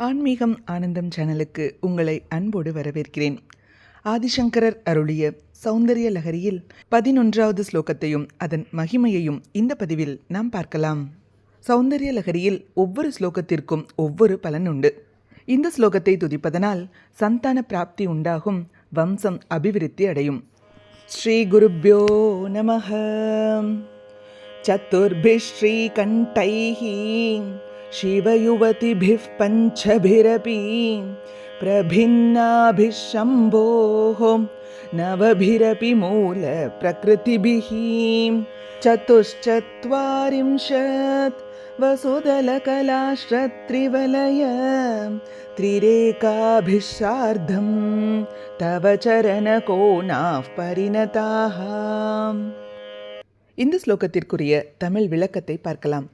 ஆன்மீகம் ஆனந்தம் சேனலுக்கு உங்களை அன்போடு வரவேற்கிறேன். ஆதிசங்கரர் அருளிய சௌந்தரிய லஹரியில் 11வது ஸ்லோகத்தையும் அதன் மகிமையையும் இந்த பதிவில் நாம் பார்க்கலாம். சௌந்தரிய லஹரியில் ஒவ்வொரு ஸ்லோகத்திற்கும் ஒவ்வொரு பலன் உண்டு. இந்த ஸ்லோகத்தை துதிப்பதனால் சந்தான பிராப்தி உண்டாகும், வம்சம் அபிவிருத்தி அடையும். ஸ்ரீ குருப்யோ நமஹ. சதுர்பிஷ் ஸ்ரீ கண்டைஹி शिवयुवतिभिः पञ्चभिरपि प्रभिन्नाभिः शम्भोः नवभिरपि मूलप्रकृतिभिः चतुश्चत्वारिंशत् वसुदलकलाश्रत्रिवलय त्रिरेकाभिः सार्धं तव चरणकोणाः परिणताः. இந்த ஸ்லோகத்திற்குரிய தமிழ் விளக்கத்தை பார்க்கலாம்.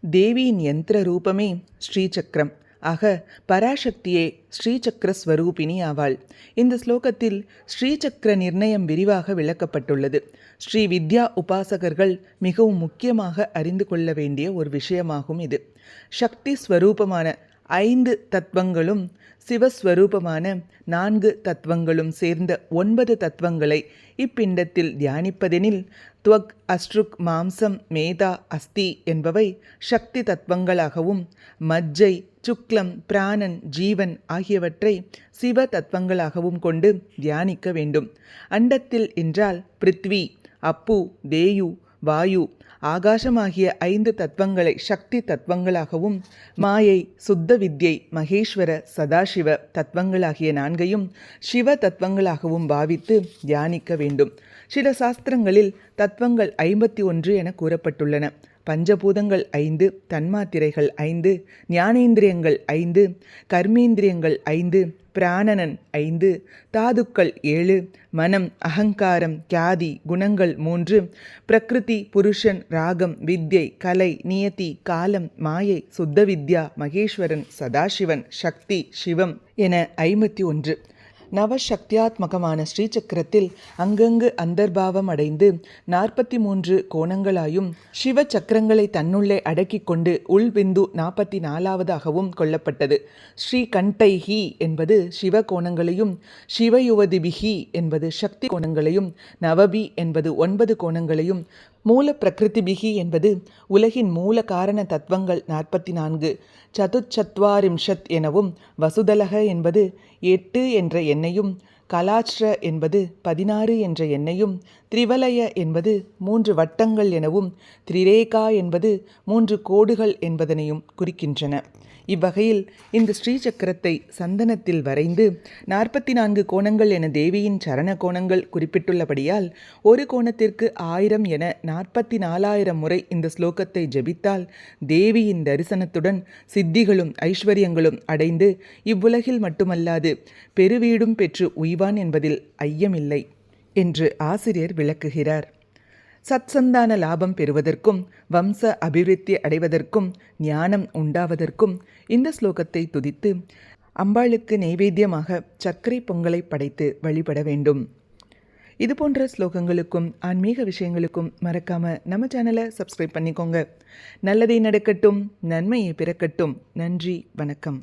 தேவியின் யந்திர ரூபமே ஸ்ரீசக்கரம். ஆக பராசக்தியே ஸ்ரீசக்கர ஸ்வரூபிணி ஆவாள். இந்த ஸ்லோகத்தில் ஸ்ரீசக்கர நிர்ணயம் விரிவாக விளக்கப்பட்டுள்ளது. ஸ்ரீ வித்யா உபாசகர்கள் மிகவும் முக்கியமாக அறிந்து கொள்ள வேண்டிய ஒரு விஷயமாகும் இது. சக்தி ஸ்வரூபமான 5 தத்துவங்களும் சிவஸ்வரூபமான 4 தத்துவங்களும் சேர்ந்த 9 தத்துவங்களை இப்பிண்டத்தில் தியானிப்பதெனில் துவக், அஸ்ருக், மாம்சம், மேதா, அஸ்தி என்பவை சக்தி தத்துவங்களாகவும், மஜ்ஜை, சுக்லம், பிராணன், ஜீவன் ஆகியவற்றை சிவ தத்துவங்களாகவும் கொண்டு தியானிக்க வேண்டும். அண்டத்தில் என்றால் பிருத்வி, அப்பு, தேயு, வாயு, ஆகாசமாகிய 5 தத்துவங்களை சக்தி தத்துவங்களாகவும், மாயை, சுத்த வித்யை, மகேஸ்வர, சதாசிவ தத்துவங்களாகிய 4ஐயும் சிவ தத்துவங்களாகவும் பாவித்து தியானிக்க வேண்டும். சில சாஸ்திரங்களில் தத்துவங்கள் 51 என கூறப்பட்டுள்ளன. பஞ்சபூதங்கள் 5, தன்மாத்திரைகள் 5, ஞானேந்திரியங்கள் 5, கர்மேந்திரியங்கள் 5, பிராணனன் 5, தாதுக்கள் 7, மனம், அகங்காரம், கியாதி, குணங்கள் 3, பிரகிருதி, புருஷன், ராகம், வித்யை, கலை, நியதி, காலம், மாயை, சுத்த வித்யா, மகேஸ்வரன், சதாசிவன், சக்தி, சிவம் என 51. நவசக்தியாத்மகமான ஸ்ரீசக்கரத்தில் அங்கங்கு அந்தர்பாவம் அடைந்து 43 கோணங்களாயும், சிவ சக்கரங்களை தன்னுள்ளே அடக்கி கொண்டு உள்பிந்து 44வதாகவும் கொள்ளப்பட்டது. ஸ்ரீ கண்டைஹி என்பது சிவ கோணங்களையும், சிவயுவதிபிஹி என்பது சக்தி கோணங்களையும், நவபி என்பது 9 கோணங்களையும், மூல பிரகிருதிபிகி என்பது உலகின் மூல காரண தத்துவங்கள் 44, சதுச்சத்வாரிம்ஷத் எனவும், வசுதலக என்பது 8 என்ற எண்ணையும், கலாச்ர என்பது 16 என்ற எண்ணையும், திரிவலய என்பது 3 வட்டங்கள் எனவும், திரிரேகா என்பது 3 கோடுகள் என்பதனையும் குறிக்கின்றன. இவ்வகையில் இந்த ஸ்ரீசக்கரத்தை சந்தனத்தில் வரைந்து 44 கோணங்கள் என தேவியின் சரண கோணங்கள் குறிப்பிட்டுள்ளபடியால் ஒரு கோணத்திற்கு 1000 என 44,000 முறை இந்த ஸ்லோகத்தை ஜபித்தால் தேவியின் தரிசனத்துடன் சித்திகளும் ஐஸ்வர்யங்களும் அடைந்து இவ்வுலகில் மட்டுமல்லாது பெருவீடும் பெற்று உய்வான் என்பதில் ஐயமில்லை என்று ஆசிரியர் விளக்குகிறார். சத்சந்தான லாபம் பெறுவதற்கும், வம்ச அபிவிருத்தி அடைவதற்கும், ஞானம் உண்டாவதற்கும் இந்த ஸ்லோகத்தை துதித்து அம்பாளுக்கு நைவேத்தியமாக சர்க்கரை பொங்கலை படைத்து வழிபட வேண்டும். இதுபோன்ற ஸ்லோகங்களுக்கும் ஆன்மீக விஷயங்களுக்கும் மறக்காம நம்ம சேனலை சப்ஸ்கிரைப் பண்ணிக்கோங்க. நல்லதே நடக்கட்டும், நன்மையை பிறக்கட்டும். நன்றி, வணக்கம்.